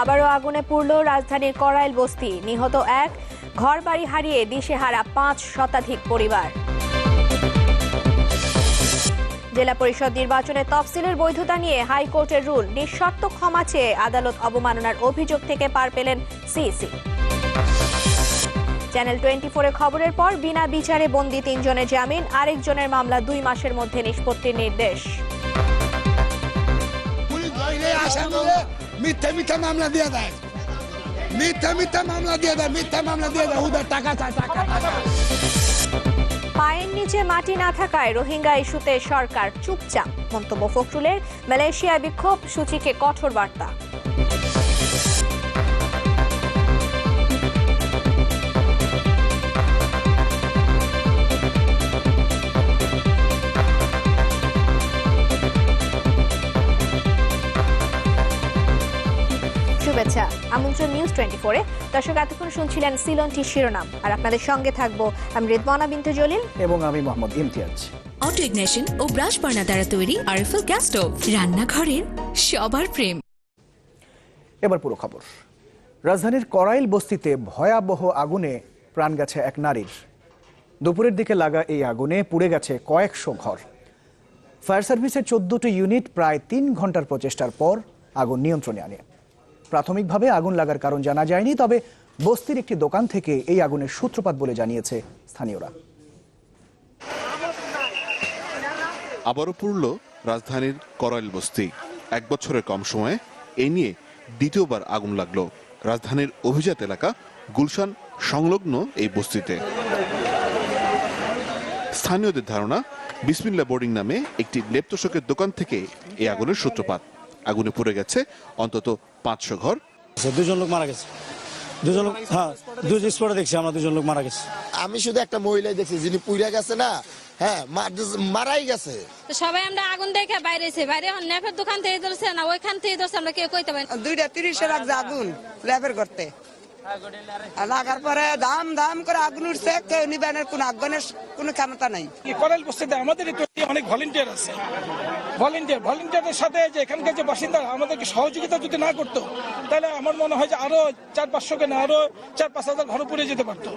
আবারও আগুনে পুড়ল রাজধানীর করাইল বস্তি। নিহত 1, ঘরবাড়ি হারিয়ে দিশেহারা 5 শতাধিক পরিবার। জেলা পরিষদ নির্বাচনে তফসিলের বৈধতা নিয়ে হাইকোর্টের রুল। নিঃশর্ত ক্ষমা চেয়ে আদালত অবমাননার অভিযোগ থেকে পার পেলেন সিইসি। চ্যানেল 24-এ খবরের পর বিনা বিচারে বন্দী 3 জনের জামিন, আরেকজনের মামলা 2 মাসের মধ্যে নিষ্পত্তির নির্দেশ। মিথ্যা মামলা দিয়ে দেয়, মিথ্যা মামলা দিয়ে দেয়, ওদের টাকা চায়, টাকা। পায়ের নিচে মাটি না থাকায় রোহিঙ্গা ইস্যুতে সরকার চুপচাপ। মন্তব্য ফখরুলের। মালয়েশিয়ায় বিক্ষোভ, সূচিকে কঠোর বার্তা। শুভেচ্ছা, আমন্ত্রণ নিউজ 24-এ। দর্শক, এতক্ষণ শুনছিলেন সিলনটি শিরোনাম, আর আপনাদের সঙ্গে থাকবো আমি রিদওয়ানা বিনতে জলিল এবং আমি মোহাম্মদ ইমতিয়াজ। অটো ইগনিশন ও ব্রাশ বার্নার দ্বারা তৈরি আরএফএল গ্যাস স্টোভ, রান্নাঘরের সবার প্রেম। এবার পুরো খবর। রাজধানীর করাইল বস্তিতে ভয়াবহ আগুনে প্রাণ গেছে এক নারীর। দুপুরের দিকে লাগা এই আগুনে পুড়ে গেছে কয়েকশো ঘর। ফায়ার সার্ভিসের 14টি ইউনিট প্রায় 3 ঘন্টার প্রচেষ্টার পর আগুন নিয়ন্ত্রণে আনে। প্রাথমিকভাবে আগুন লাগার কারণ জানা যায়নি, তবে বস্তির একটি দোকান থেকে এই আগুনের সূত্রপাত বলে জানিয়েছে স্থানীয়রা। আবারও পুড়ল রাজধানীর করাইল বস্তি। 1 বছরের কম সময়ে এ নিয়ে দ্বিতীয়বার আগুন লাগলো রাজধানীর অভিজাত এলাকা গুলশান সংলগ্ন এই বস্তিতে। স্থানীয়দের ধারণা, বিসমিল্লাহ বোর্ডিং নামে একটি লেপ্তশকের দোকান থেকে এই আগুনের সূত্রপাত। আগুনে পুড়ে গেছে অন্তত 500 ঘর। 2 লোক মারা গেছে, 2 লোক, হ্যাঁ 2 স্পটে দেখছি আমরা, 2 লোক মারা গেছে। আমি শুধু একটা মহিলাই দেখছি যিনি পুড়ে গেছে না, হ্যাঁ মারাই গেছে। সবাই আমরা আগুন দেখে বাইরেছে, বাইরে ল্যাপের দোকান থেকে ধরছে না ওইখান থেকে ধরছে, আমরা কেউ কইতে পারি। 2:30 লাগছে আগুন ল্যাপের করতে, লাগার পরে দাম করে আগুন উঠছে, কেউ নিবানের কোন আগুনের কোনো ক্ষমতা নাই। করাইল বস্তিতে আমাদের অনেক ভলেন্টিয়ার আছে, ভলেন্টিয়ারের সাথে যে এখানকার যে বাসিন্দা আমাদেরকে সহযোগিতা যদি না করতো, তাহলে আমার মনে হয় যে আরো 400-500 কেন আরো 4-5 হাজার ঘর পুড়ে যেতে পারতো।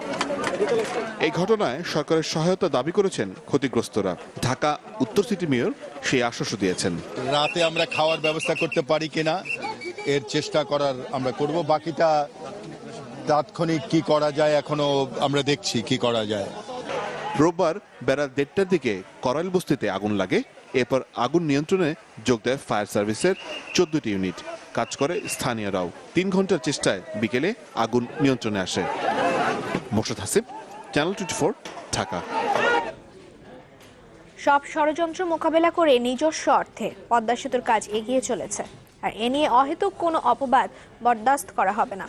এই ঘটনায় সরকারের সহায়তা দাবি করেছেন ক্ষতিগ্রস্তরা। ঢাকা উত্তর সিটি মেয়র সেই আশ্বাসও দিয়েছেন। রাতে আমরা খাওয়ার ব্যবস্থা করতে পারি কিনা এর চেষ্টা করার আমরা করব, বাকিটা তাৎক্ষণিক কি করা যায় এখনো আমরা দেখছি কি করা যায়। রোববার বেলা 1:30টার দিকে করাইল বস্তিতে আগুন লাগে। এরপর আগুন নিয়ন্ত্রণে যোগ দেয় ফায়ার সার্ভিসের 14টি ইউনিট। কাজ করে স্থানীয়রাও। 3 ঘন্টার চেষ্টায় বিকেলে আগুন নিয়ন্ত্রণে আসে। মোর্শেদ হাসিব, চ্যানেল 24, ঢাকা। সব ষড়যন্ত্র মোকাবেলা করে নিজস্ব অর্থে পদ্মা সেতুর কাজ এগিয়ে চলেছে, আর এ নিয়ে অহেতুক কোনো অপবাদ বরদাস্ত করা হবে না।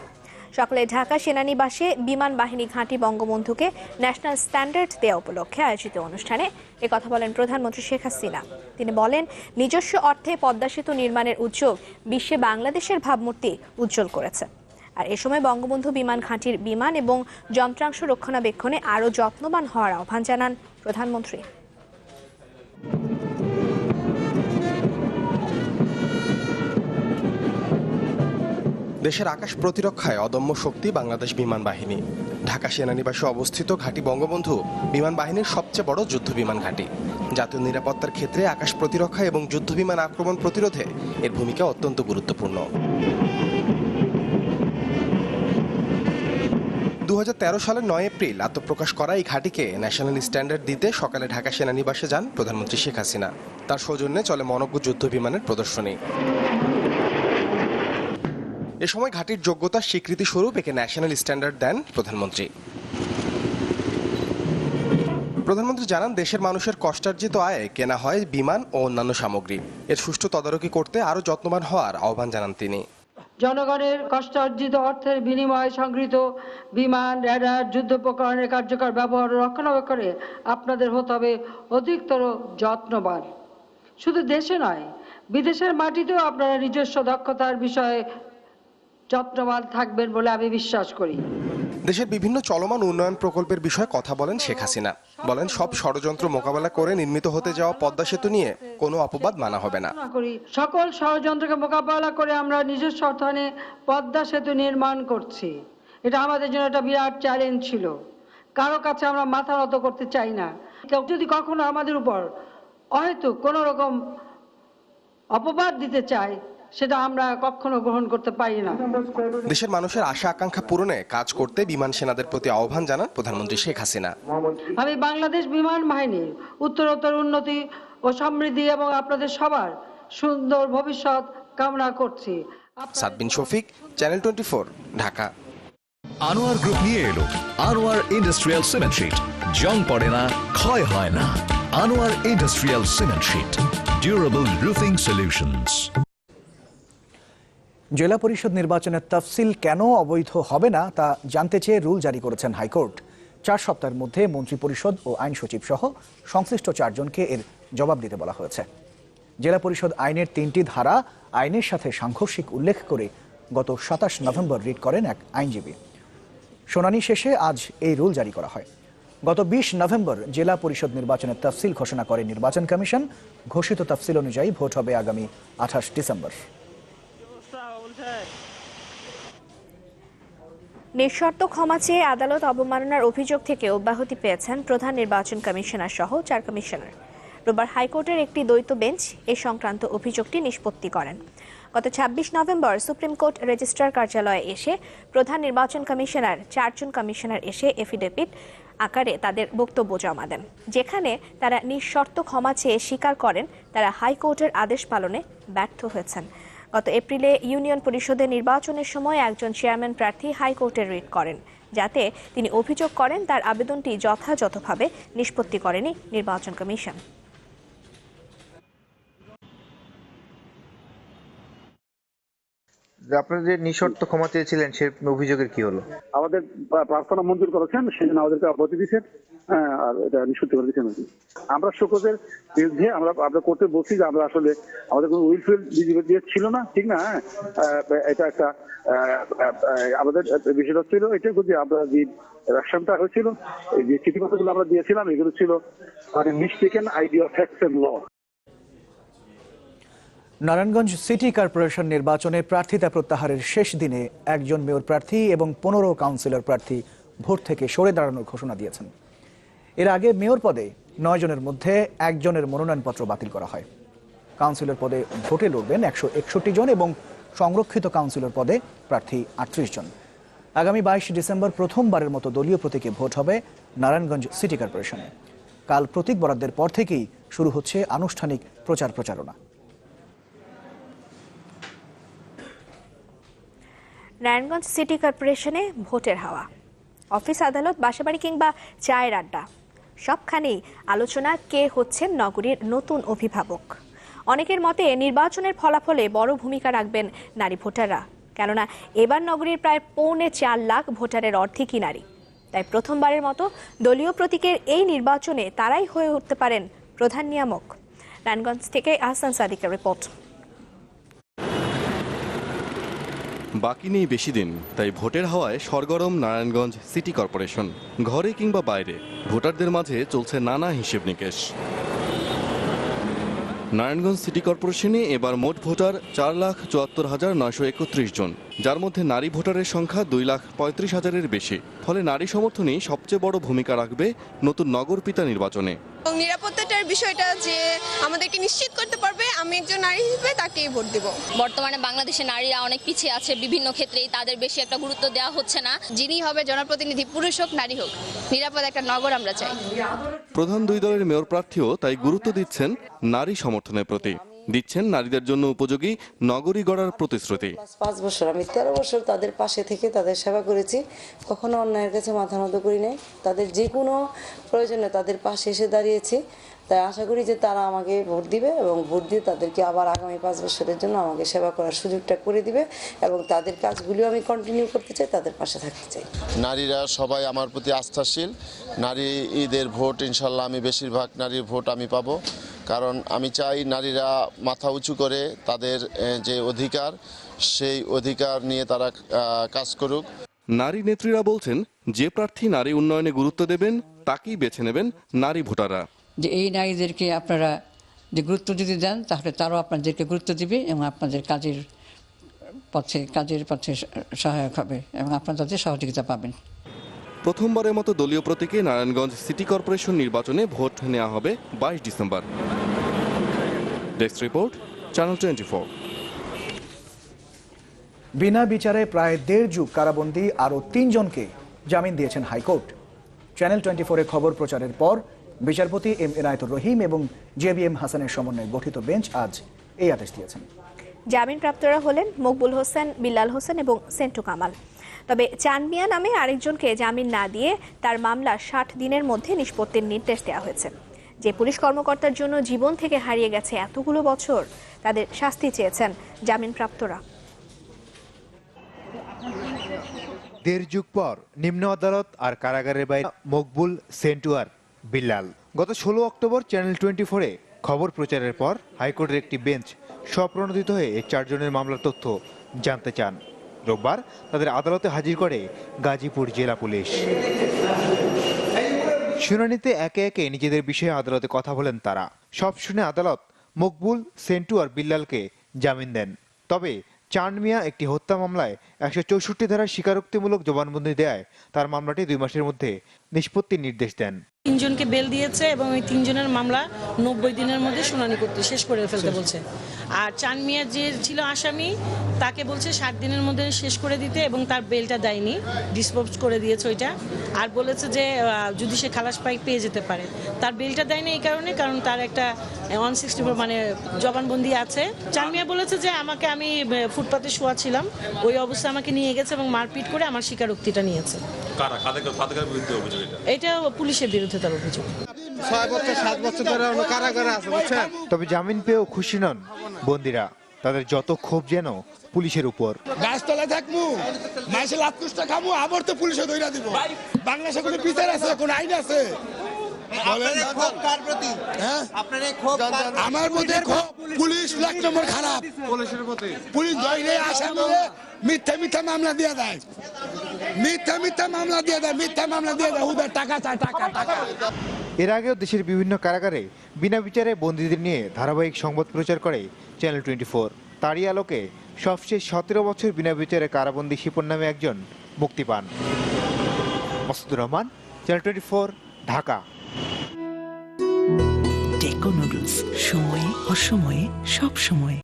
সকালে ঢাকা সেনানিবাসে বিমান বাহিনী ঘাঁটি বঙ্গবন্ধুকে ন্যাশনাল স্ট্যান্ডার্ড দেওয়া উপলক্ষে আয়োজিত অনুষ্ঠানে একথা বলেন প্রধানমন্ত্রী শেখ হাসিনা। তিনি বলেন, নিজস্ব অর্থে পদ্মা সেতু নির্মাণের উদ্যোগ বিশ্বে বাংলাদেশের ভাবমূর্তি উজ্জ্বল করেছে। আর এ সময় বঙ্গবন্ধু বিমান ঘাঁটির বিমান এবং যন্ত্রাংশ রক্ষণাবেক্ষণে আরও যত্নবান হওয়ার আহ্বান জানান প্রধানমন্ত্রী। দেশের আকাশ প্রতিরক্ষায় অদম্য শক্তি বাংলাদেশ বিমান বাহিনী। ঢাকা সেনানিবাসে অবস্থিত ঘাঁটি বঙ্গবন্ধু বিমান বাহিনীর সবচেয়ে বড় যুদ্ধ বিমান ঘাঁটি। জাতীয় নিরাপত্তার ক্ষেত্রে আকাশ প্রতিরক্ষা এবং যুদ্ধ বিমান আক্রমণ প্রতিরোধে এর ভূমিকা অত্যন্ত গুরুত্বপূর্ণ। 2013 সালের 9 এপ্রিল আত্মপ্রকাশ করা এই ঘাঁটিকে ন্যাশনাল স্ট্যান্ডার্ড দিতে সকালে ঢাকা সেনানিবাসে যান প্রধানমন্ত্রী শেখ হাসিনা। তার সৌজন্যে চলে মনোজ্ঞ যুদ্ধ বিমানের প্রদর্শনী। এ সময় ঘাঁটির যোগ্যতার স্বীকৃতি স্বরূপ একে ন্যাশনাল স্ট্যান্ডার্ড দেন প্রধানমন্ত্রী। প্রধানমন্ত্রী জানান, দেশের মানুষের কষ্টার্জিত আয়ে কেনা হয় বিমান ও অন্যান্য সামগ্রী। এর সুষ্ঠু তদারকি করতে আরও যত্নবান হওয়ার আহ্বান জানান তিনি। জনগণের কষ্টার্জিত অর্থের বিনিময়ে সংগৃহীত বিমান, রেডার, যুদ্ধোপকরণের কার্যকর ব্যবহার ও রক্ষণাবেক্ষণে আপনাদের হতে হবে অধিকতর যত্নবান। শুধু দেশে নয়, বিদেশের মাটিতেও আপনারা নিজস্ব দক্ষতার বিষয়ে যত্নবান থাকবেন বলে আমি বিশ্বাস করি। দেশের বিভিন্ন চলমান উন্নয়ন প্রকল্পের বিষয়ে কথা বলেন শেখ হাসিনা। বলেন, সব ষড়যন্ত্র মোকাবেলা করে নির্মিত হতে যাওয়া পদ্মা সেতু নিয়ে কোনো অপবাদ মানা হবে না। সকল ষড়যন্ত্রকে মোকাবেলা করে আমরা নিজস্ব অর্থায়নে পদ্মা সেতু নির্মাণ করছি। এটা আমাদের জন্য একটা বিরাট চ্যালেঞ্জ ছিল। কারো কাছে আমরা মাথা নত করতে চাই না। কেউ যদি কখনো আমাদের উপর হয়তো কোনো রকম অপবাদ দিতে চায়, সেটা আমরা কখনো গ্রহণ করতে পারি না। দেশের মানুষের আশা আকাঙ্ক্ষা পূরণে কাজ করতে বিমান সেনাদের প্রতি আহ্বান জানান প্রধানমন্ত্রী শেখ হাসিনা। আমি বাংলাদেশ বিমান বাহিনীর উত্তরোত্তর উন্নতি ও সমৃদ্ধি এবং আপনাদের সবার সুন্দর ভবিষ্যৎ কামনা করছি। সাদবিন শফিক, চ্যানেল 24, ঢাকা। আনোয়ার গ্রুপ নিয়ে এলো আনোয়ার ইন্ডাস্ট্রিয়াল সিমেন্ট শিট। জং পড়ে না, ক্ষয় হয় না। Anwar industrial cement sheet, durable roofing solutions. জেলা পরিষদ নির্বাচনের তফসিল কেন অবৈধ হবে না তা জানতে চেয়ে রুল জারি করেছেন হাইকোর্ট। 4 সপ্তাহের মধ্যে মন্ত্রী পরিষদ ও আইন সচিব সহ সংশ্লিষ্ট 4 জনকে এর জবাব দিতে বলা হয়েছে। জেলা পরিষদ আইনের 3টি ধারা আইনের সাথে সাংঘর্ষিক উল্লেখ করে গত 27 নভেম্বর রিট করেন এক আইনজীবী। শুনানি শেষে আজ এই রুল জারি করা হয়। গত 20 নভেম্বর জেলা পরিষদ নির্বাচনের তফসিল ঘোষণা করে নির্বাচন কমিশন। ঘোষিত তফসিল অনুযায়ী ভোট হবে আগামী 28 ডিসেম্বর। নিঃশর্ত ক্ষমা চেয়ে আদালত অবমাননার অভিযোগ থেকে অব্যাহতি পেয়েছেন প্রধান নির্বাচন কমিশনার সহ 4 কমিশনার। রোববার হাইকোর্টের একটি দ্বৈত বেঞ্চ এ সংক্রান্ত অভিযোগটি নিষ্পত্তি করেন। গত 26 নভেম্বর সুপ্রিম কোর্ট রেজিস্ট্রার কার্যালয়ে এসে প্রধান নির্বাচন কমিশনার 4 জন কমিশনার এসে এফিডেভিট আকারে তাদের বক্তব্য জমা দেন, যেখানে তারা নিঃশর্ত ক্ষমা চেয়ে স্বীকার করেন তারা হাইকোর্টের আদেশ পালনে ব্যর্থ হয়েছেন। গত এপ্রিলে ইউনিয়ন পরিষদের নির্বাচনের সময় একজন চেয়ারম্যান প্রার্থী হাইকোর্টে রিট করেন, যাতে তিনি অভিযোগ করেন তার আবেদনটি যথাযথভাবে নিষ্পত্তি করেনি নির্বাচন কমিশন। আপনারা যে নিঃশর্ত ক্ষমা চেয়েছিলেন সে অভিযোগের কি হলো? আমাদের প্রার্থনা মঞ্জুর করেছেন, সেই জন্য আমাদেরকে অব্যাহতি দিচ্ছেন আর এটা নিষ্পত্তি করে দিচ্ছেন। আমরা শোকজের বিরুদ্ধে আমরা করতে বলছি যে আমরা আসলে আমাদের কোনো উইলফুল ডিসবিহেভিয়ার ছিল না, ঠিক না? এটা একটা আমাদের বিষয়টা ছিল এটা যে আমরা যে অ্যাকশনটা হয়েছিল, যে চিঠিপত্রগুলো আমরা দিয়েছিলাম, এগুলো ছিল মানে mistaken idea of facts and law. Narayanganj city corporation নির্বাচনে প্রার্থিতা প্রত্যাহারের শেষ দিনে একজন মেয়র প্রার্থী এবং 15 কাউন্সিলর প্রার্থী ভোট থেকে সরে দাঁড়ানোর ঘোষণা দিয়েছেন। এর আগে মেয়র পদে 9 জনের মধ্যে একজনের মনোনয়নপত্র বাতিল করা হয়। কাউন্সিলর পদে ভোটে লড়বেন 161 জন এবং সংরক্ষিত কাউন্সিলর পদে প্রার্থী 38 জন। আগামী 22 ডিসেম্বর প্রথমবারের মতো দলীয় প্রতীকে ভোট হবে নারায়ণগঞ্জ সিটি কর্পোরেশনে। কাল প্রতীক বরাদ্দের পর থেকেই শুরু হচ্ছে আনুষ্ঠানিক প্রচারণা। নারায়ণগঞ্জ সিটি কর্পোরেশনে ভোটের হাওয়া। অফিস, আদালত, বাসাবাড়ি কিংবা চায়ের আড্ডা, সবখানেই আলোচনা কে হচ্ছেন নগরীর নতুন অভিভাবক। অনেকের মতে নির্বাচনের ফলাফলে বড় ভূমিকা রাখবেন নারী ভোটাররা, কেননা এবার নগরীর প্রায় 4.25 লাখ ভোটারের অর্ধেকই নারী। তাই প্রথমবারের মতো দলীয় প্রতীকের এই নির্বাচনে তারাই হয়ে উঠতে পারেন প্রধান নিয়ামক। নারায়ণগঞ্জ থেকে আহসান সাদিকের রিপোর্ট। বাকি নেই বেশি দিন, তাই ভোটের হাওয়ায় সরগরম নারায়ণগঞ্জ সিটি কর্পোরেশন। ঘরে কিংবা বাইরে ভোটারদের মাঝে চলছে নানা হিসেব নিকেশ। নারায়ণগঞ্জ সিটি কর্পোরেশনে এবার মোট ভোটার 4,74,931 জন, যার মধ্যে নারী ভোটারের সংখ্যা 2,35,000-এর বেশি। ফলে নারী সমর্থনই সবচেয়ে বড় ভূমিকা রাখবে নতুন নগরপিতা নির্বাচনে। নিরাপত্তার বিষয়টা যে আমাদেরকে নিশ্চিত করতে পারবে, আমি একজন নারী হিসেবে তাকেই ভোট দিব। বর্তমানে বাংলাদেশে নারীরা অনেক পিছিয়ে আছে, বিভিন্ন ক্ষেত্রেই তাদের বেশি একটা গুরুত্ব দেওয়া হচ্ছে না। যিনি হবে জনপ্রতিনিধি, পুরুষ হোক নারী হোক, নিরাপদ একটা নগর আমরা চাই। প্রধান 2 দলের মেয়র প্রার্থীও তাই গুরুত্ব দিচ্ছেন নারী সমর্থনের প্রতি, দিচ্ছেন নারীদের জন্য উপযোগী নগরী গড়ার প্রতিশ্রুতি। 5 বছর আমি 13 বছর তাদের পাশে থেকে তাদের সেবা করেছি, কখনো অন্যায়ের কাছে মাথা নত করি নাই। তাদের যে কোনো প্রয়োজনে তাদের পাশে এসে দাঁড়িয়েছি। তাই আশা করি যে তারা আমাকে ভোট দিবে এবং ভোট দিয়ে তাদেরকে আবার আগামী 5 বছরের জন্য আমাকে সেবা করার সুযোগটা করে দিবে এবং তাদের কাজগুলিও আমি কন্টিনিউ করতে চাই, তাদের পাশে থাকতে চাই। নারীরা সবাই আমার প্রতি আস্থাশীল। নারীদের ভোট ইনশাল্লাহ আমি বেশিরভাগ নারীর ভোট আমি পাবো, কারণ আমি চাই নারীরা মাথা উঁচু করে তাদের যে অধিকার, সেই অধিকার নিয়ে তারা কাজ করুক। নারী নেত্রীরা বলছেন, যে প্রার্থী নারী উন্নয়নে গুরুত্ব দেবেন তাকেই বেছে নেবেন নারী ভোটাররা। যে এই নারীদেরকে আপনারা যে গুরুত্ব যদি দেন তাহলে তারাও আপনাদেরকে গুরুত্ব দিবে এবং আপনাদের কাজের পথে সহায়ক হবে এবং আপনারা তাদের সহযোগিতা পাবেন। প্রথমবারের মতো দলীয় প্রতীকে নারায়ণগঞ্জ সিটি কর্পোরেশন নির্বাচনে ভোট নেওয়া হবে 22 ডিসেম্বর। Desk report, channel 24। বিনা বিচারে প্রায় 1.5 যুগ কারাবন্দী আরও 3 জনকে জামিন দিয়েছেন হাইকোর্ট। চ্যানেল 24-এ খবর প্রচারের পর বিচারপতি এম এনায়েতুর রহিম এবং জেবিএম হাসানের সমন্বয়ে গঠিত বেঞ্চ আজ এই আদেশ দিয়েছেন। জামিনপ্রাপ্তরা হলেন মকবুল হোসেন, বিল্লাল হোসেন এবং সেন্টু কামাল। তবে চান মিয়া নামে আরেকজনকে জামিন না দিয়ে তার মামলা 60 দিনের মধ্যে নিষ্পত্তির নির্দেশ দেওয়া হয়েছে। যে পুলিশ কর্মকর্তার জন্য জীবন থেকে হারিয়ে গেছে এতগুলো বছর, তাদের শাস্তি চেয়েছেন জামিনপ্রাপ্তরা। 1.5 যুগ পর নিম্ন আদালত আর কারাগারের বাইরে মকবুল, সেন্টু আর বিল্লাল। গত 16 অক্টোবর চ্যানেল 24-এ খবর প্রচারের পর হাইকোর্টের একটি বেঞ্চ স্বপ্রণোদিত হয়ে এই 4 জনের মামলার তথ্য জানতে চান। রোববার তাদের আদালতে হাজির করে গাজীপুর জেলা পুলিশ। শুনানিতে একে একে নিজেদের বিষয়ে আদালতে কথা বলেন তারা। সব শুনে আদালত মকবুল, সেন্টু আর বিল্লালকে জামিন দেন। তবে চান মিয়া একটি হত্যা মামলায় 164 ধারার স্বীকারোক্তিমূলক জবানবন্দি দেয় তার মামলাটি 2 মাসের মধ্যে নিষ্পত্তির নির্দেশ দেন। 3 জনকে বেল দিয়েছে এবং ওই 3 জনের মামলা 90 দিনের মধ্যে শুনানি করতে শেষ করে ফেলতে বলছে। আর চান মিয়া যে ছিল আসামি তাকে বলছে 60 দিনের মধ্যে শেষ করে দিতে এবং তার বেলটা দেয়নি, ডিসপোজ করে দিয়েছে ওইটা। আর বলেছে যে যদি সে খালাস পাই পেয়ে যেতে পারে। তার বেলটা দেয়নি এই কারণ তার একটা 164 মানে জবানবন্দি আছে। চান মিয়া বলেছে যে আমি ফুটপাতে শোয়া ছিলাম, ওই অবস্থায় আমাকে নিয়ে গেছে এবং মারপিট করে আমার স্বীকারোক্তিটা নিয়েছে। এটা পুলিশের বিরুদ্ধে তার অভিযোগ। 6 বছর 7 বছর ধরে কারাগারে আছে বুঝছেন। তবে জামিন পেয়েও খুশি নন বন্দীরা। তাদের যত ক্ষোভ যেন পুলিশের উপর। গাছতলা থাকবো, মাসে লাতুষ্টা খাবো, আবার তো পুলিশে ধইরা দিব। বাংলাদেশে কোনো বিচার আছে, কোনো আইন আছে? আমার মধ্যে পুলিশ 1 নম্বর খারাপ। পুলিশ ধরে আসামিরে মিথ্যা মামলা দিয়ে দেয়, মিথ্যা মামলা দিয়ে দেয়, ওদের টাকা চায়, টাকা। এর আগেও দেশের বিভিন্ন কারাগারে বিনা বিচারে বন্দীদের নিয়ে ধারাবাহিক সংবাদ প্রচার করে চ্যানেল 24। তারই আলোকে সবশেষ 17 বছর বিনা বিচারে কারাবন্দী শিপন নামে একজন মুক্তি পান। মাসুদুর রহমান, চ্যানেল 24, ঢাকা। টেকো নুডলস, সময়ে অসময়ে সব সময়।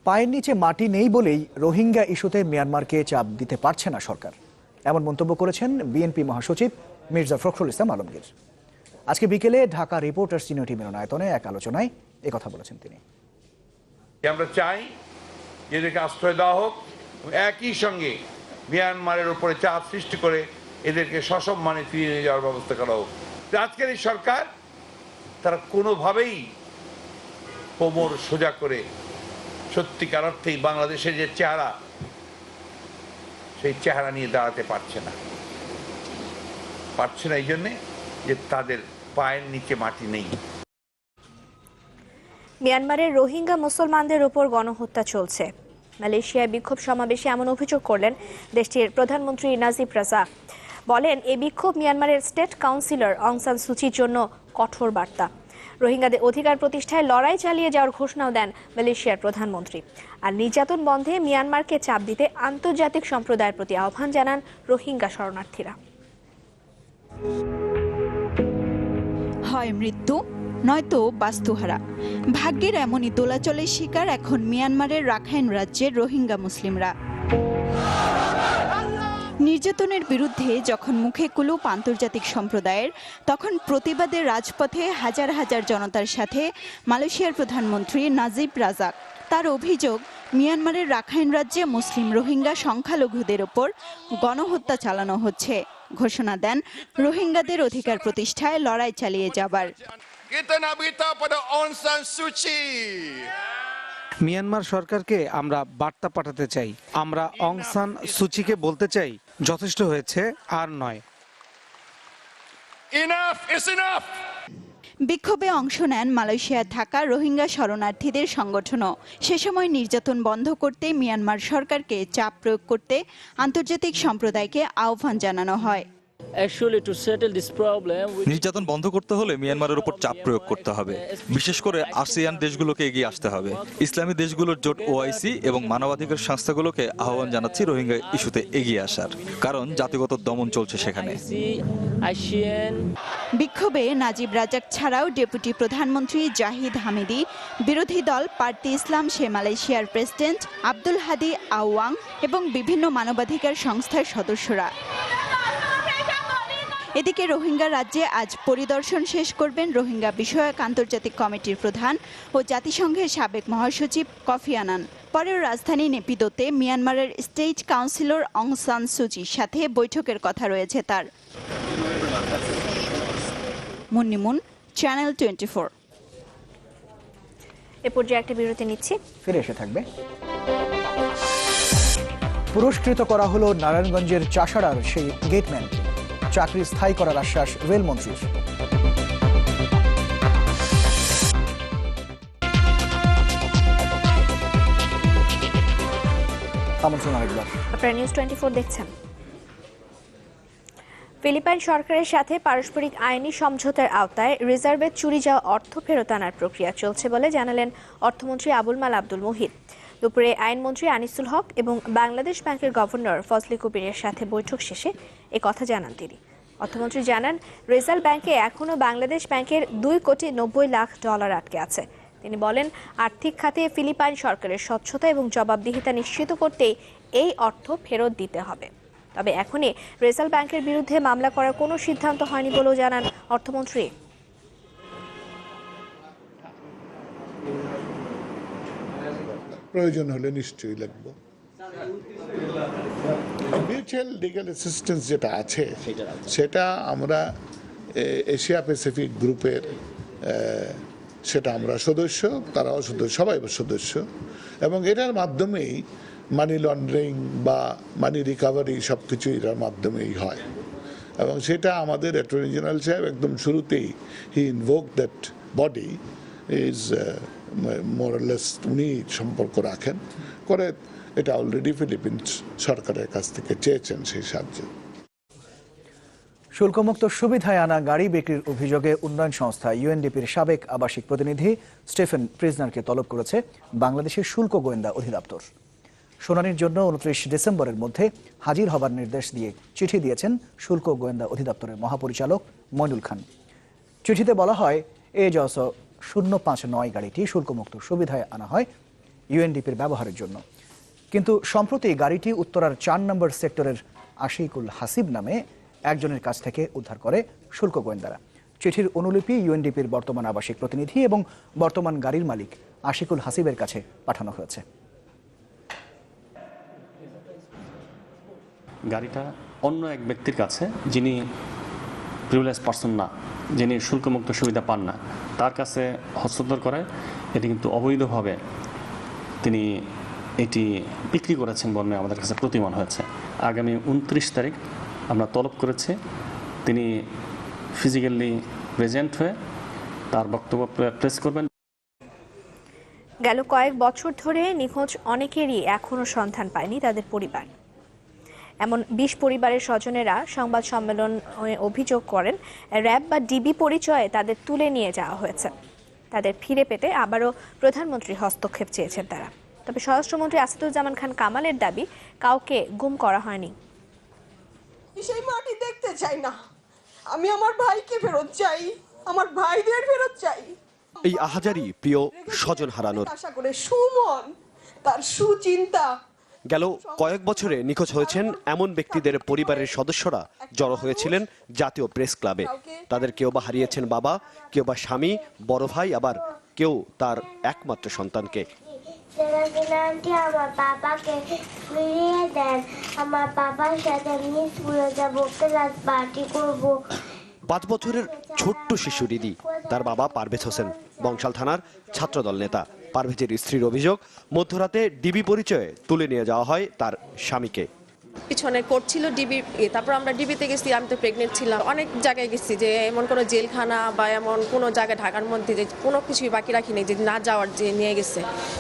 পায়ের নিচে মাটি নেই বলেই রোহিঙ্গা ইস্যুতে মিয়ানমারকে চাপ দিতে পারছে না সরকার, এমন মন্তব্য করেছেন বিএনপি মহাসচিব মির্জা ফখরুল ইসলাম আলমগীর। আজকে বিকেলে ঢাকা রিপোর্টার্স ইউনিটি মিলনায়তনে এক আলোচনায় একথা বলেছেন তিনি। আমরা চাই এদেরকে আশ্রয় দেওয়া হোক, একই সঙ্গে মিয়ানমারের উপরে চাপ সৃষ্টি করে এদেরকে সসম্মানে ফিরিয়ে নিয়ে যাওয়ার ব্যবস্থা করা হোক। আজকের এই সরকার তারা কোনোভাবেই কোমর সোজা করে সত্যিকার অর্থেই বাংলাদেশের যে চেহারা, সেই চেহারা নিয়ে দাঁড়াতে পারছে না এই জন্যে যে তাদের পায়ের নিচে মাটি নেই। মিয়ানমারের রোহিঙ্গা মুসলমানদের উপর গণহত্যা চলছে। মালয়েশিয়ায় বিক্ষোভ সমাবেশে এমন অভিযোগ করলেন দেশটির প্রধানমন্ত্রী নাজিব রাজাক। বলেন, এই বিক্ষোভ মিয়ানমারের স্টেট কাউন্সিলর অং সান সুচির জন্য কঠোর বার্তা। রোহিঙ্গাদের অধিকার প্রতিষ্ঠায় লড়াই চালিয়ে যাওয়ার ঘোষণাও দেন মালয়েশিয়ার প্রধানমন্ত্রী। আর নির্যাতন বন্ধে মিয়ানমারকে চাপ দিতে আন্তর্জাতিক সম্প্রদায়ের প্রতি আহ্বান জানান রোহিঙ্গা শরণার্থীরা। হয় মৃত্যু, নয়তো বাস্তুহারা, ভাগ্যের এমনই দোলাচলের শিকার এখন মিয়ানমারের রাখাইন রাজ্যের রোহিঙ্গা মুসলিমরা। নির্যাতনের বিরুদ্ধে যখন মুখে কুলুপ আন্তর্জাতিক সম্প্রদায়ের, তখন প্রতিবাদের রাজপথে হাজার হাজার জনতার সাথে মালয়েশিয়ার প্রধানমন্ত্রী নাজিব রাজাক। তার অভিযোগ, মিয়ানমারের রাখাইন রাজ্যে মুসলিম রোহিঙ্গা সংখ্যালঘুদের ওপর গণহত্যা চালানো হচ্ছে। ঘোষণা দেন রোহিঙ্গাদের অধিকার প্রতিষ্ঠায় লড়াই চালিয়ে যাবার। মিয়ানমার সরকারকে আমরা বার্তা পাঠাতে চাই, আমরা অং সান সুচিকে বলতে চাই, যথেষ্ট হয়েছে, আর নয়। বিক্ষোভে অংশ নেন মালয়েশিয়ায় থাকা রোহিঙ্গা শরণার্থীদের সংগঠনও। সে সময় নির্যাতন বন্ধ করতে মিয়ানমার সরকারকে চাপ প্রয়োগ করতে আন্তর্জাতিক সম্প্রদায়কে আহ্বান জানানো হয়। নির্যাতন বন্ধ করতে হলে মিয়ানমারের উপর চাপ প্রয়োগ করতে হবে। বিশেষ করে আসিয়ান দেশগুলোকে এগিয়ে আসতে হবে। ইসলামী দেশগুলোর জোট ওআইসি এবং মানবাধিকার সংস্থাগুলোকে আহ্বান জানাচ্ছি রোহিঙ্গা ইস্যুতে এগিয়ে আসার, কারণ জাতিগত দমন চলছে সেখানে। বিক্ষোভে নাজিব রাজাক ছাড়াও ডেপুটি প্রধানমন্ত্রী জাহিদ হামিদি, বিরোধী দল পার্টি ইসলাম সে মালয়েশিয়ার প্রেসিডেন্ট আব্দুল হাদি আওয়াং এবং বিভিন্ন মানবাধিকার সংস্থার সদস্যরা। এদিকে রোহিঙ্গা রাজ্যে আজ পরিদর্শন শেষ করবেন রোহিঙ্গা বিষয়ক আন্তর্জাতিক কমিটির প্রধান ও জাতিসংঘের সাবেক মহাসচিব কফি আনান। পরের রাজধানী নেপিদোতে মিয়ানমারের স্টেট কাউন্সিলর অং সান সুচির সাথে বৈঠকের কথা রয়েছে তার। মুন্নিমুন, চ্যানেল 24। এ পর্যায়ে একটা বিরতি নিচ্ছি, ফিরে এসে থাকবে। পুরস্কৃত করা হলো নারায়ণগঞ্জের চাষাড়ার সেই গেটম্যান। চাকরি স্থায়ী করার আশ্বাস রেলমন্ত্রীর। আপনারা নিউজ 24 দেখছেন। ফিলিপাইন সরকারের সাথে পারস্পরিক আইনি সমঝোতার আওতায় রিজার্ভে চুরি যাওয়া অর্থ ফেরত আনার প্রক্রিয়া চলছে বলে জানালেন অর্থমন্ত্রী আবুল মাল আব্দুল মুহিত। দুপুরে আইনমন্ত্রী আনিসুল হক এবং বাংলাদেশ ব্যাংকের গভর্নর ফজলি কবিরের সাথে বৈঠক শেষে একথা জানান তিনি। অর্থমন্ত্রী জানান, রিজার্ভ ব্যাংকে এখনও বাংলাদেশ ব্যাংকের $2,90,00,000 আটকে আছে। তিনি বলেন, আর্থিক খাতে ফিলিপাইন সরকারের স্বচ্ছতা এবং জবাবদিহিতা নিশ্চিত করতেই এই অর্থ ফেরত দিতে হবে। তবে এখনই রিজার্ভ ব্যাংকের বিরুদ্ধে মামলা করার কোনো সিদ্ধান্ত হয়নি বলেও জানান অর্থমন্ত্রী। প্রয়োজন হলে নিশ্চয়ই লাগবে। মিউচুয়াল লিগ্যাল অ্যাসিস্ট্যান্স যেটা আছে সেটা আমরা এশিয়া প্যাসিফিক গ্রুপের সেটা আমরা সদস্য, তারাও সদস্য, সবাই সদস্য, এবং এটার মাধ্যমেই মানি লন্ডারিং বা মানি রিকাভারি সব কিছু এটার মাধ্যমেই হয়। এবং সেটা আমাদের অ্যাটর্নি জেনারেল সাহেব একদম শুরুতেই হি ইনভোক দ্যাট বডি ইজ মোরলেস, উনি সম্পর্ক রাখেন করে। এটা অলরেডি ফিলিপিন্স সরকারের কাছ থেকে চেয়েছেন সেই সাহায্য। শুল্কমুক্ত সুবিধায় আনা গাড়ি বিক্রির অভিযোগে উন্নয়ন সংস্থা ইউএনডিপির সাবেক আবাসিক প্রতিনিধি স্টিফেন প্রিজনারকে তলব করেছে বাংলাদেশের শুল্ক গোয়েন্দা অধিদপ্তর। শুনানির জন্য 29 ডিসেম্বরের মধ্যে হাজির হবার নির্দেশ দিয়ে চিঠি দিয়েছেন শুল্ক গোয়েন্দা অধিদপ্তরের মহাপরিচালক মইনুল খান। চিঠিতে বলা হয়, এজস 059 গাড়িটি শুল্কমুক্ত সুবিধায় আনা হয় ইউএনডিপির ব্যবহারের জন্য। কিন্তু সম্প্রতি গাড়িটি উত্তরার 4 নম্বর সেক্টরের আশিকুল হাসিব নামে একজনের কাছ থেকে উদ্ধার করে শুল্ক গোয়েন্দারা। চিঠির অনুলিপি ইউএনডিপির বর্তমান আবাসিক প্রতিনিধি এবং বর্তমান গাড়ির মালিক আশিকুল হাসিবের কাছে পাঠানো হয়েছে। গাড়িটা অন্য এক ব্যক্তির কাছে, যিনি প্রিভিলেজ পার্সন না, যিনি শুল্কমুক্ত সুবিধা পান না, তার কাছে হস্তান্তর করে। এটি কিন্তু অবৈধভাবে তিনি এটি বিক্রি করেছেন বলে আমাদের কাছে প্রতিমান হয়েছে। আগামী 29 তারিখ আমরা তলব করেছি, তিনি ফিজিক্যালি প্রেজেন্ট হয়ে তার বক্তব্য প্রেস করবেন। গেল কয়েক বছর ধরে নিখোঁজ অনেকেরই এখনও সন্ধান পায়নি তাদের পরিবার। এমন 20 পরিবারের স্বজনেরা সংবাদ সম্মেলনে অভিযোগ করেন, র্যাব বা ডিবি পরিচয়ে তাদের তুলে নিয়ে যাওয়া হয়েছে। তাদের ফিরে পেতে আবারও প্রধানমন্ত্রীর হস্তক্ষেপ চেয়েছেন তারা। তবে স্বরাষ্ট্রমন্ত্রী আসাদুজ্জামান খান কামালের দাবি, কাউকে গুম করা হয়নি। সেই মাটি দেখতে চাই না, আমি আমার ভাইকে ফেরত চাই, আমার ভাইদের ফেরত চাই। এই আহাজারি প্রিয় স্বজন হারানোর। আশা করে সুমন, তার সুচিন্তা। গেল কয়েক বছরে নিখোঁজ হয়েছেন এমন ব্যক্তিদের পরিবারের সদস্যরা জড়ো হয়েছিলেন জাতীয় প্রেস ক্লাবে। তাদের কেউ বা হারিয়েছেন বাবা, কেউ বা স্বামী, বড় ভাই, আবার কেউ তার একমাত্র সন্তানকে। আমার বাবাকে ফিরিয়ে দেন, আমার বাবার সাথে আমি স্কুলে যাব, ক্লাস পার্টি করব। 5 বছরের ছোট্ট শিশু রিদি, তার বাবা পারভেজ হোসেন বংশাল থানার ছাত্রদল নেতা। পারভেজের স্ত্রীর অভিযোগ, মধ্যরাতে ডিবি পরিচয়ে তুলে নিয়ে যাওয়া হয় তার স্বামীকে। পিছনে কোর্ট ছিল ডিবি, তারপর আমরা ডিবিতে গেছি, আমি তো প্রেগনেন্ট ছিলাম। অনেক জায়গায় গেছি, যে এমন কোনো জেলখানা বা এমন কোনো জায়গায় ঢাকার মধ্যে যে কোনো কিছুই বাকি রাখিনি যে না যাওয়ার, যে নিয়ে গেছে।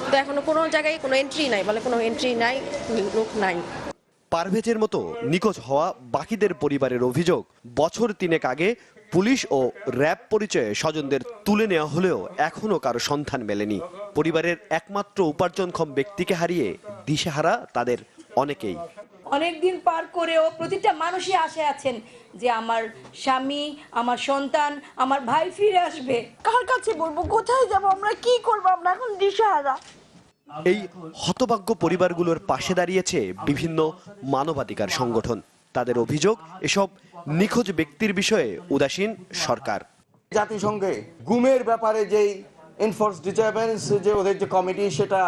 তো এখনো কোনো জায়গায় কোনো এন্ট্রি নাই, বলে কোনো এন্ট্রি নাই, লোক নাই। পারভেজের মতো নিখোঁজ হওয়া বাকিদের পরিবারের অভিযোগ, বছর 3 আগে পুলিশ ও র্যাব পরিচয়ে স্বজনদের তুলে নেওয়া হলেও এখনো কারো সন্ধান মেলেনি। পরিবারের একমাত্র উপার্জনক্ষম ব্যক্তিকে হারিয়ে দিশেহারা তাদের অনেকেই। অনেকদিন পার করেও প্রতিটা মানুষই আশায় আছেন যে আমার স্বামী, আমার সন্তান, আমার ভাই ফিরে আসবে। কার কাছে বলবো, কোথায় যাব, আমরা কি করব, আমরা এখন দিশেহারা। এই হতভাগ্য পরিবারগুলোর পাশে দাঁড়িয়েছে বিভিন্ন মানবাধিকার সংগঠন। তাদের অভিযোগ, এসব নিখোঁজ ব্যক্তির বিষয়ে উদাসীন সরকার। জাতিসংঘে গুমের ব্যাপারে যেই এনফোর্স ডিটারবেন্স যে ওদের যে কমিটি, সেটা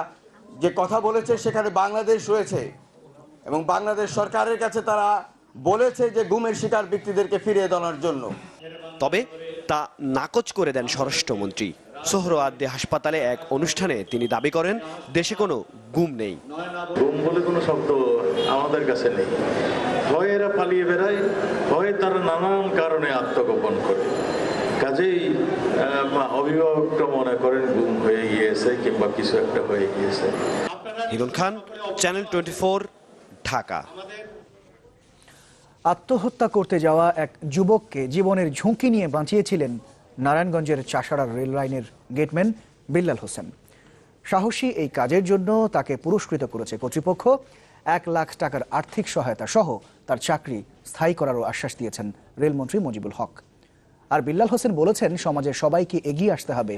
যে কথা বলেছে, সেখানে বাংলাদেশ রয়েছে এবং বাংলাদেশ সরকারের কাছে তারা বলেছে যে গুমের শিকার ব্যক্তিদেরকে ফিরিয়ে দেওয়ার জন্য। তবে তা নাকচ করে দেন স্বরাষ্ট্রমন্ত্রী। সোহরাওয়ার্দী হাসপাতালে এক অনুষ্ঠানে তিনি দাবি করেন, দেশে কোনো গুম নেই। গুম বলে কোনো শব্দ আমাদের কাছে নেই। হয় এরা পালিয়ে বেড়ায়, হয় তারা নানান কারণে আত্মগোপন করে। কাজেই অভিভাবকরা মনে করেন গুম হয়ে গিয়েছে কিংবা কিছু একটা হয়ে গিয়েছে। হিরণ খান, চ্যানেল 24, ঢাকা। আত্মহত্যা করতে যাওয়া এক যুবককে জীবনের ঝুঁকি নিয়ে বাঁচিয়েছিলেন নারায়ণগঞ্জের চাষাড়া রেল লাইনের গেটম্যান বিল্লাল হোসেন। সাহসী এই কাজের জন্য তাকে পুরস্কৃত করেছে কর্তৃপক্ষ। 1 লাখ টাকার আর্থিক সহায়তা সহ তার চাকরি স্থায়ী করারও আশ্বাস দিয়েছেন রেলমন্ত্রী মুজিবুল হক। আর বিল্লাল হোসেন বলেছেন, সমাজের সবাইকে এগিয়ে আসতে হবে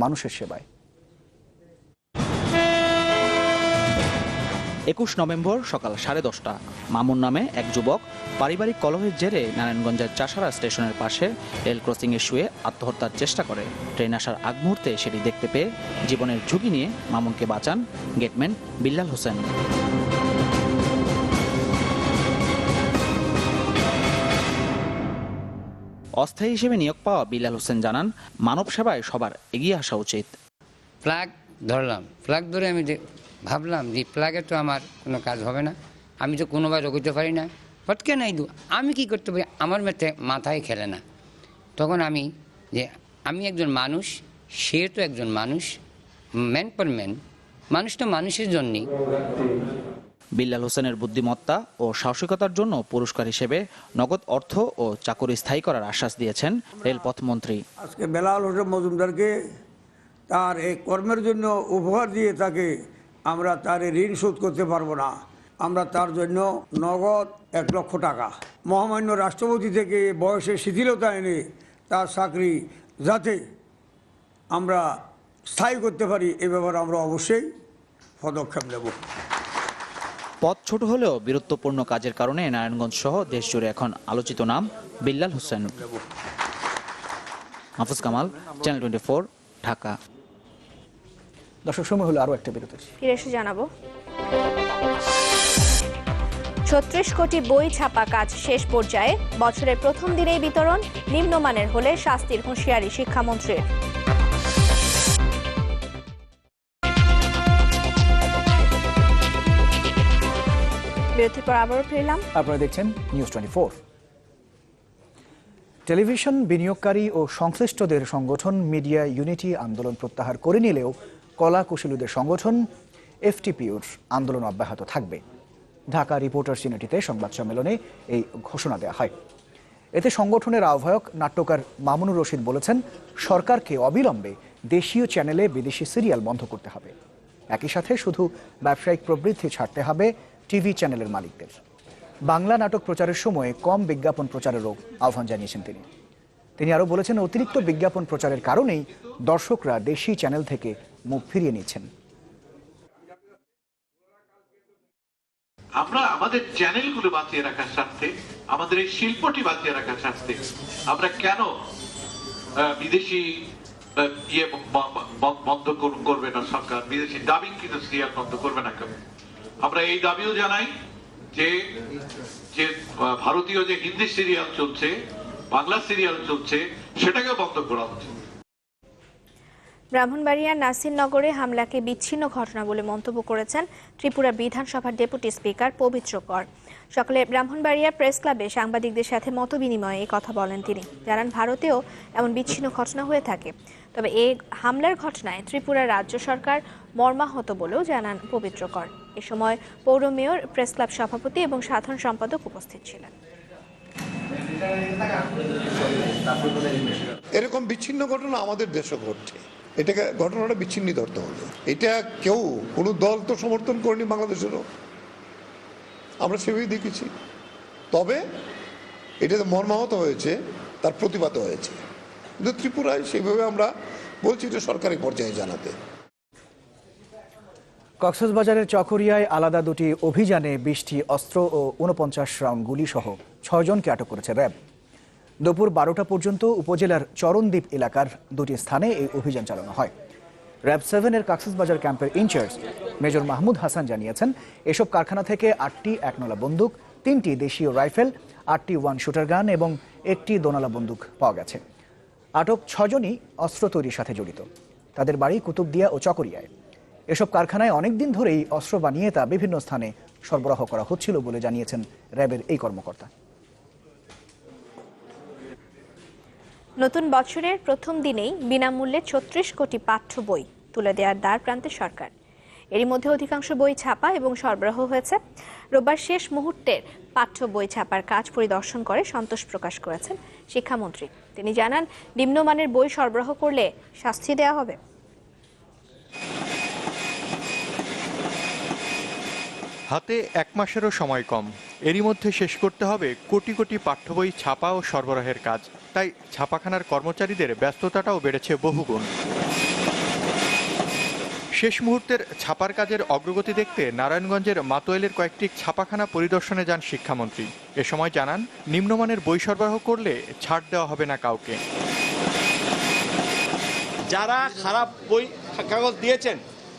মানুষের সেবায়। 21 নভেম্বর সকাল 10:30 মামুন নামে এক যুবক পারিবারিক কলহের জেরে নারায়ণগঞ্জের চাষাড়া স্টেশনের পাশে রেল ক্রসিংয়ে শুয়ে আত্মহত্যার চেষ্টা করে। ট্রেন আসার আগ মুহূর্তে সেটি দেখতে পেয়ে জীবনের ঝুঁকি নিয়ে মামুনকে বাঁচান গেটম্যান বিল্লাল হোসেন। অস্থায়ী হিসেবে নিয়োগ পাওয়া বিল্লাল হোসেন জানান, মানব সেবায় সবার এগিয়ে আসা উচিত। ফ্ল্যাগ ধরলাম, ফ্ল্যাগ ধরে আমি ভাবলাম যে ফ্ল্যাগে তো আমার কোনো কাজ হবে না, আমি তো কোনোবার রোগিতে পারি না, ফটকে নাই দু আমি কি করতে পারি, আমার মাথায় খেলে না। তখন আমি একজন মানুষ, সে তো একজন মানুষ, ম্যান পর ম্যান, মানুষ তো মানুষের জন্যই। বিল্লাল হোসেনের বুদ্ধিমত্তা ও সাহসিকতার জন্য পুরস্কার হিসেবে নগদ অর্থ ও চাকরি স্থায়ী করার আশ্বাস দিয়েছেন রেলপথ মন্ত্রী। আজকে বেলাল হোসেন মজুমদারকে তার এই কর্মের জন্য উপহার দিয়ে তাকে আমরা তার ঋণ শোধ করতে পারবো না। আমরা তার জন্য নগদ 1 লক্ষ টাকা, মহামান্য রাষ্ট্রপতি থেকে বয়সের শিথিলতা এনে তার চাকরি যাতে আমরা স্থায়ী করতে পারি, এ ব্যাপারে আমরা অবশ্যই পদক্ষেপ নেব। পদ ছোট হলেও বীরত্বপূর্ণ কাজের কারণে নারায়ণগঞ্জ সহ দেশ জুড়ে এখন আলোচিত নাম বিল্লাল হোসেন। মাহফুজ কামাল, চ্যানেল 24, ঢাকা। দর্শক, সময় হলো আরো একটা বিরতি। ফিরে এসে জানাবো, 36 কোটি বই ছাপা কাজ শেষ পর্যায়ে। বছরের প্রথম দিনেই বিতরণ। নিম্নমানের হলে শাস্তির হুঁশিয়ারি শিক্ষামন্ত্রীর। বিরতির পর আবারও ফিরলাম। আপনারা দেখছেন নিউজ 24। টেলিভিশন বিনিয়োগকারী ও সংশ্লিষ্টদের সংগঠন মিডিয়া ইউনিটি আন্দোলন প্রত্যাহার করে নিলেও কলা কুশলীদের সংগঠন এফটিপিউর আন্দোলন অব্যাহত থাকবে। ঢাকা রিপোর্টার্স ইউনিটিতে সংবাদ সম্মেলনে এই ঘোষণা দেওয়া হয়। এতে সংগঠনের আহ্বায়ক নাট্যকার মামুনুর রশিদ বলেছেন, সরকারকে অবিলম্বে দেশীয় চ্যানেলে বিদেশি সিরিয়াল বন্ধ করতে হবে। একই সাথে শুধু ব্যবসায়িক প্রবৃদ্ধি ছাড়তে হবে টিভি চ্যানেলের মালিকদের। বাংলা নাটক প্রচারের সময় কম বিজ্ঞাপন প্রচারেরও আহ্বান জানিয়েছেন তিনি আরও বলেছেন, অতিরিক্ত বিজ্ঞাপন প্রচারের কারণেই দর্শকরা দেশি চ্যানেল থেকে মুখ ফিরিয়ে নিচ্ছেন। আমরা আমাদের চ্যানেলগুলো বাঁচিয়ে রাখার স্বার্থে, আমাদের এই শিল্পটি বাঁচিয়ে রাখার স্বার্থে আমরা কেন বিদেশি বন্ধ করবে না সরকার, বিদেশি ডাবিংকৃত সিরিয়াল বন্ধ করবে না কেন? আমরা এই দাবিও জানাই যে ভারতীয় যে হিন্দি সিরিয়াল চলছে, বাংলা সিরিয়াল চলছে, সেটাকে বন্ধ করা উচিত। ব্রাহ্মণবাড়িয়ার নাসিরনগরে হামলাকে বিচ্ছিন্ন ঘটনা বলে মন্তব্য করেছেন ত্রিপুরা বিধানসভার ডেপুটি স্পিকার পবিত্র কর। সকালে ব্রাহ্মণবাড়িয়ার প্রেস ক্লাবে সাংবাদিকদের সাথে মতবিনিময়ে এই কথা বলেন তিনি। জানান ভারতেও এমন বিচ্ছিন্ন ঘটনা হয়ে থাকে, তবে এই হামলার ঘটনায় ত্রিপুরা রাজ্য সরকার মর্মাহত বলেও জানান পবিত্র কর। এ সময় পৌর মেয়র, প্রেস ক্লাব সভাপতি এবং সাধারণ সম্পাদক উপস্থিত ছিলেন। এরকম বিচ্ছিন্ন ঘটনা আমাদের দেশে ঘটছে, এটাকে ঘটনাটা বিচ্ছিন্ন ধরতে হবে। এটা কেউ কোনো দল তো সমর্থন করেনি বাংলাদেশেরও, আমরা সেভাবেই দেখেছি। তবে এটাতে মর্মাহত হয়েছে, তার প্রতিবাদ হয়েছে, কিন্তু ত্রিপুরায় সেইভাবে আমরা বলছি এটা সরকারি পর্যায়ে জানাতে। কক্সবাজারের চকরিয়ায় আলাদা দুটি অভিযানে 20টি অস্ত্র ও 49 রাউন্ড গুলি সহ 6 জনকে আটক করেছে র্যাব। দুপুর 12টা পর্যন্ত উপজেলার চরণদ্বীপ এলাকার দুটি স্থানে এই অভিযান চালানো হয়। র্যাব 7-এর কক্সবাজার ক্যাম্পের ইনচার্জ মেজর মাহমুদ হাসান জানিয়েছেন, এসব কারখানা থেকে 8টি 1 নলা বন্দুক, 3টি দেশীয় রাইফেল, 8টি 1 শুটার গান এবং 1টি দোনালা বন্দুক পাওয়া গেছে। আটক 6 জনই অস্ত্র তৈরির সাথে জড়িত। তাদের বাড়ি কুতুবদিয়া ও চকরিয়ায়। এসব কারখানায় অনেকদিন ধরেই অস্ত্র বানিয়ে তা বিভিন্ন স্থানে সরবরাহ করা হচ্ছিল বলে জানিয়েছেন র্যাবের এই কর্মকর্তা। নতুন বছরের প্রথম দিনেই বিনামূল্যে 36 কোটি পাঠ্য বই তুলে দেওয়ার দ্বার প্রান্তে সরকার। এরই মধ্যে অধিকাংশ বই ছাপা এবং সরবরাহ হয়েছে। রোববার শেষ মুহূর্তের পাঠ্য বই ছাপার কাজ পরিদর্শন করে সন্তোষ প্রকাশ করেছেন শিক্ষামন্ত্রী। তিনি জানান, নিম্নমানের বই সরবরাহ করলে শাস্তি দেওয়া হবে। হাতে 1 মাসেরও সময় কম, এরই মধ্যে শেষ করতে হবে কোটি কোটি পাঠ্য বই ছাপা ও সরবরাহের কাজ। তাই ছাপাখানার কর্মচারীদের ব্যস্ততাটাও বেড়েছে বহুগুণ। শেষ মুহূর্তের ছাপার কাজের অগ্রগতি দেখতে নারায়ণগঞ্জের মাতোয়াইলের কয়েকটি ছাপাখানা পরিদর্শনে যান শিক্ষামন্ত্রী। এ সময় জানান, নিম্নমানের বই সরবরাহ করলে ছাড় দেওয়া হবে না কাউকে। যারা খারাপ বই কাগজ দিয়েছেন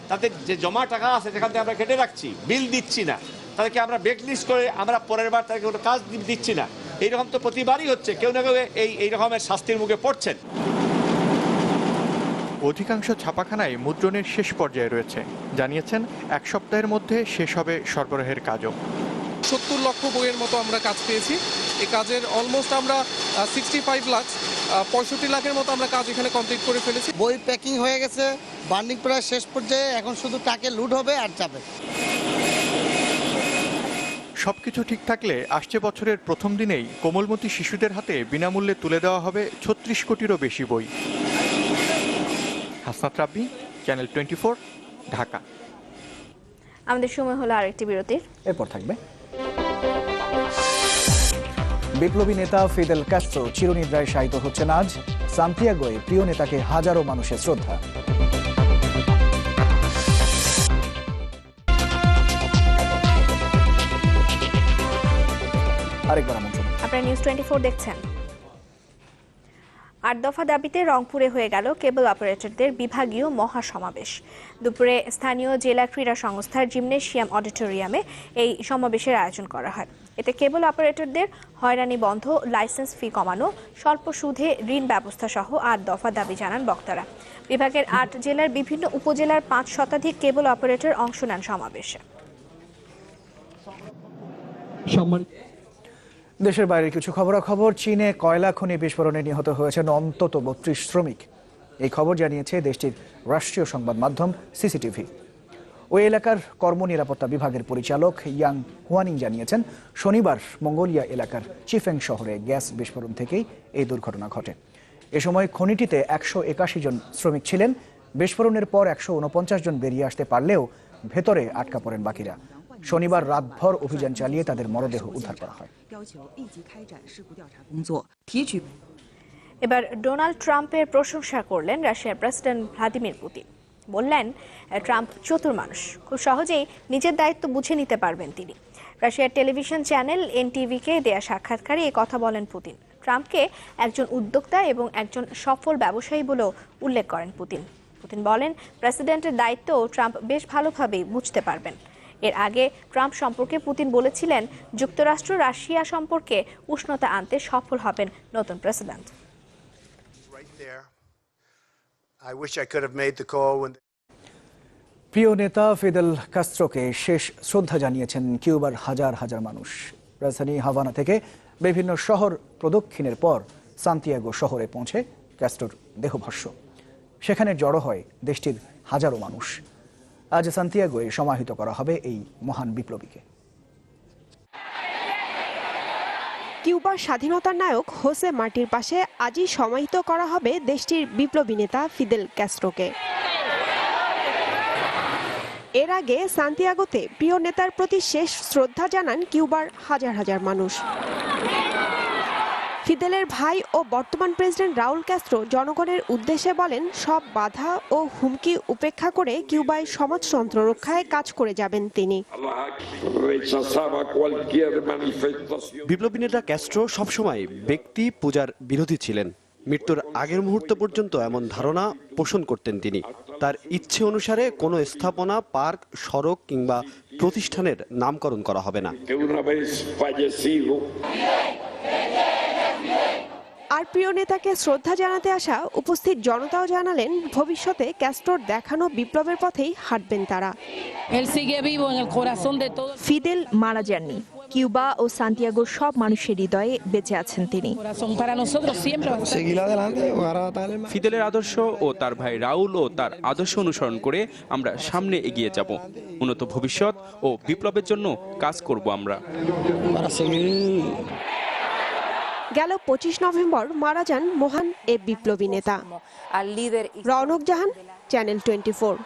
তাদের যে জমা টাকা আছে সেখান থেকে আমরা কেটে রাখছি, বিল দিচ্ছি না, তাদেরকে আমরা ব্ল্যাকলিস্ট করে আমরা পরের বার তাদেরকে কোনো কাজ দিচ্ছি না। এইরকম তো প্রতিবারই হচ্ছে, কেউ না কেউ এই রকমের শাস্তির মুখে পড়ছেন। অধিকাংশ ছাপাখানায় মুদ্রণের শেষ পর্যায়ে রয়েছে। জানিয়েছেন, 1 সপ্তাহের মধ্যে শেষ হবে সরবরাহের কাজও। 70 লক্ষ বইয়ের মতো আমরা কাজ পেয়েছি। এই কাজের অলমোস্ট আমরা 65 লাখ 65 লাখের মতো আমরা কাজ এখানে কমপ্লিট করে ফেলেছি। বই প্যাকিং হয়ে গেছে, বার্নিং প্রায় শেষ পর্যায়ে, এখন শুধু টাকে লুট হবে আর যাবে। সবকিছু ঠিক থাকলে আসছে বছরের প্রথম দিনেই কোমলমতি শিশুদের হাতে বিনামূল্যে তুলে দেওয়া হবে 36 কোটিরও বেশি বই। হাসনাত রাব্বি, চ্যানেল 24, ঢাকা। আমাদের সময় হলো আরেকটি বিরতির, এরপর থাকবে বিপ্লবী নেতা ফিদেল ক্যাস্ট্রো চিরনিদ্রায় শায়িত হচ্ছেন আজ। সান্তিয়াগোয় প্রিয় নেতাকে হাজারো মানুষের শ্রদ্ধা। আরেকবার আমন্ত্রণ। আপনারা নিউজ 24 দেখছেন। 8 দফা দাবিতে রংপুরে হয়ে গেল কেবল অপারেটরদের বিভাগীয় মহাসমাবেশ। দুপুরে স্থানীয় জেলা ক্রীড়া সংস্থার জিমনেশিয়াম অডিটোরিয়ামে এই সমাবেশের আয়োজন করা হয়। এতে কেবল অপারেটরদের হয়রানি বন্ধ, লাইসেন্স ফি কমানো, স্বল্প সুদে ঋণ ব্যবস্থা সহ 8 দফা দাবি জানান বক্তারা। বিভাগের 8 জেলার বিভিন্ন উপজেলার 5 শতাধিক কেবল অপারেটর অংশ নেন সমাবেশে। দেশের বাইরের কিছু খবরাখবর। চীনে কয়লা খনি বিস্ফোরণে নিহত হয়েছেন অন্তত 32 শ্রমিক। এই খবর জানিয়েছে দেশটির রাষ্ট্রীয় সংবাদ মাধ্যম সিসিটিভি। ওই এলাকার কর্মনিরাপত্তা বিভাগের পরিচালক ইয়াং হুয়ানিং জানিয়েছেন, শনিবার মঙ্গোলিয়া এলাকার চিফেং শহরে গ্যাস বিস্ফোরণ থেকেই এই দুর্ঘটনা ঘটে। এ সময় খনিটিতে 181 জন শ্রমিক ছিলেন। বিস্ফোরণের পর 149 জন বেরিয়ে আসতে পারলেও ভেতরে আটকা পড়েন বাকিরা। শনিবার রাতভর অভিযান চালিয়ে তাদের মরদেহ উদ্ধার করা হয়। এবার ডোনাল্ড ট্রাম্পের প্রশংসা করলেন রাশিয়ার প্রেসিডেন্ট ভ্লাদিমির পুতিন। বললেন, ট্রাম্প চতুর মানুষ, খুব সহজেই নিজের দায়িত্ব বুঝে নিতে পারবেন তিনি। রাশিয়ার টেলিভিশন চ্যানেল এনটিভিকে দেয়া সাক্ষাৎকারে এই কথা বলেন পুতিন। ট্রাম্পকে একজন উদ্যোক্তা এবং একজন সফল ব্যবসায়ী বলেও উল্লেখ করেন পুতিন। পুতিন বলেন, প্রেসিডেন্টের দায়িত্ব ট্রাম্প বেশ ভালোভাবেই বুঝতে পারবেন। এর আগে ট্রাম্প সম্পর্কে পুতিন বলেছিলেন, যুক্তরাষ্ট্র রাশিয়া সম্পর্কে উষ্ণতা আনতে সফল হবেন নতুন প্রেসিডেন্ট। প্রিয় নেতা ফিদেল কাস্ত্রোকে শেষ শ্রদ্ধা জানিয়েছেন কিউবার হাজার হাজার মানুষ। রাজধানী হাভানা থেকে বিভিন্ন শহর প্রদক্ষিণের পর সান্তিয়াগো শহরে পৌঁছে ক্যাস্ট্রোর দেহভস্য। সেখানে জড়ো হয় দেশটির হাজারো মানুষ। আজ সান্তিয়াগোয় সমাহিত করা হবে এই মহান বিপ্লবীকে। কিউবার স্বাধীনতার নায়ক হোসে মার্টির পাশে আজই সমাহিত করা হবে দেশটির বিপ্লবী নেতা ফিদেল ক্যাস্ট্রোকে। এর আগে সান্তিয়াগোতে প্রিয় নেতার প্রতি শেষ শ্রদ্ধা জানান কিউবার হাজার হাজার মানুষ। ফিদেলের ভাই ও বর্তমান প্রেসিডেন্ট রাউল ক্যাস্ট্রো জনগণের উদ্দেশ্যে বলেন, সব বাধা ও হুমকি উপেক্ষা করে কিউবায় সমাজতন্ত্র রক্ষায় কাজ করে যাবেন তিনি। বিপ্লবী নেতা ক্যাস্ট্রো সবসময় ব্যক্তি পূজার বিরোধী ছিলেন। মৃত্যুর আগের মুহূর্ত পর্যন্ত এমন ধারণা পোষণ করতেন তিনি। তার ইচ্ছে অনুসারে কোনো স্থাপনা, পার্ক, সড়ক কিংবা প্রতিষ্ঠানের নামকরণ করা হবে না। আর প্রিয় নেতাকে শ্রদ্ধা জানাতে আসা উপস্থিত জনতাও জানালেন, ভবিষ্যতে ক্যাস্ট্রোর দেখানো বিপ্লবের পথেই হাঁটবেন তারা। ফিদেল মারা যাননি, কিউবা ও সান্তিয়াগোর সব মানুষের হৃদয়ে বেঁচে আছেন তিনি। ফিদেলের আদর্শ ও তার ভাই রাউল ও তার আদর্শ অনুসরণ করে আমরা সামনে এগিয়ে যাব। উন্নত ভবিষ্যৎ ও বিপ্লবের জন্য কাজ করব আমরা। গেল 25 নভেম্বর মারা যান মহান এ বিপ্লবী নেতা। রৌনক জাহান, চ্যানেল 24।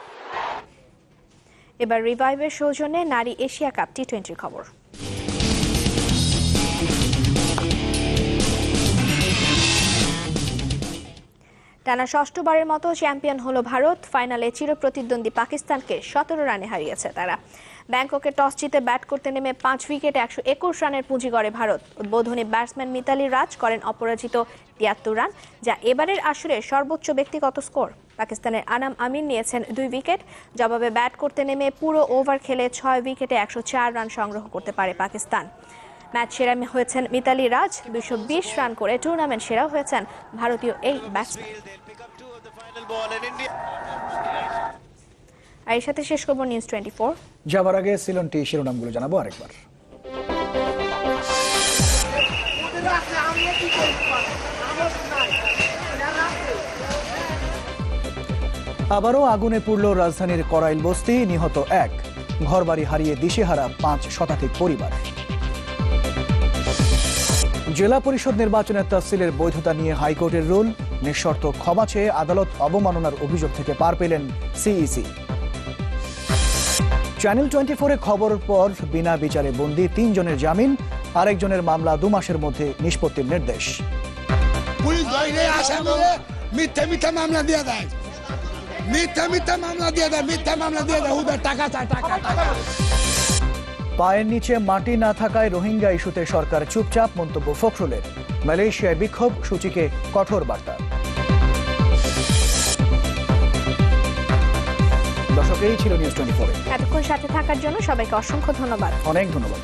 এবার রিভাইভের সৌজন্যে নারী এশিয়া কাপ টি20 খবর। টানা ষষ্ঠবারের মতো চ্যাম্পিয়ন হলো ভারত। ফাইনালে চিরপ্রতিদ্বন্দ্বী পাকিস্তানকে 17 রানে হারিয়েছে তারা। ব্যাংককে টস জিতে ব্যাট করতে নেমে 5 উইকেটে 121 রানের পুঁজি গড়ে ভারত। উদ্বোধনী ব্যাটসম্যান মিতালি রাজ করেন অপরাজিত 73 রান, যা এবারের আসরের সর্বোচ্চ ব্যক্তিগত স্কোর। পাকিস্তানের আনাম আমিন নিয়েছেন 2 উইকেট। জবাবে ব্যাট করতে নেমে পুরো ওভার খেলে 6 উইকেটে 104 রান সংগ্রহ করতে পারে পাকিস্তান। ম্যাচ সেরা হয়েছেন মিতালি রাজ, 220 রান করে টুর্নামেন্ট সেরা হয়েছেন ভারতীয় এই ব্যাটসম্যান। আর এর সাথে শেষ করব নিউজ 24। যাবার আগে সিলনটি শিরোনামগুলো জানাবো আরেকবার। আবারও আগুনে পুড়ল রাজধানীর করাইল বস্তি, নিহত 1, ঘরবাড়ি হারিয়ে দিশেহারা 5 শতাধিক পরিবার। জেলা পরিষদ নির্বাচনের তফসিলের বৈধতা নিয়ে হাইকোর্টের রুল, নিঃশর্ত ক্ষমা চেয়ে আদালত অবমাননার অভিযোগ থেকে পার পেলেন সিইসি। চ্যানেল 24-এ খবরের পর বিনা বিচারে বন্দী 3 জনের জামিন, আরেকজনের মামলা 2 মাসের মধ্যে নিষ্পত্তির নির্দেশ। মিথ্যা মামলা দিয়ে দেয়, মিথ্যা মামলা দিয়ে দেয়, টাকা চায়, টাকা। পায়ের নিচে মাটি না থাকায় রোহিঙ্গা ইস্যুতে সরকার চুপচাপ, মন্তব্য ফখরুলের। মালয়েশিয়ায় বিক্ষোভ, সূচিকে কঠোর বার্তা। দর্শক, এই ছিল নিউজ 24। এতক্ষণ সাথে থাকার জন্য সবাইকে অসংখ্য ধন্যবাদ। অনেক ধন্যবাদ।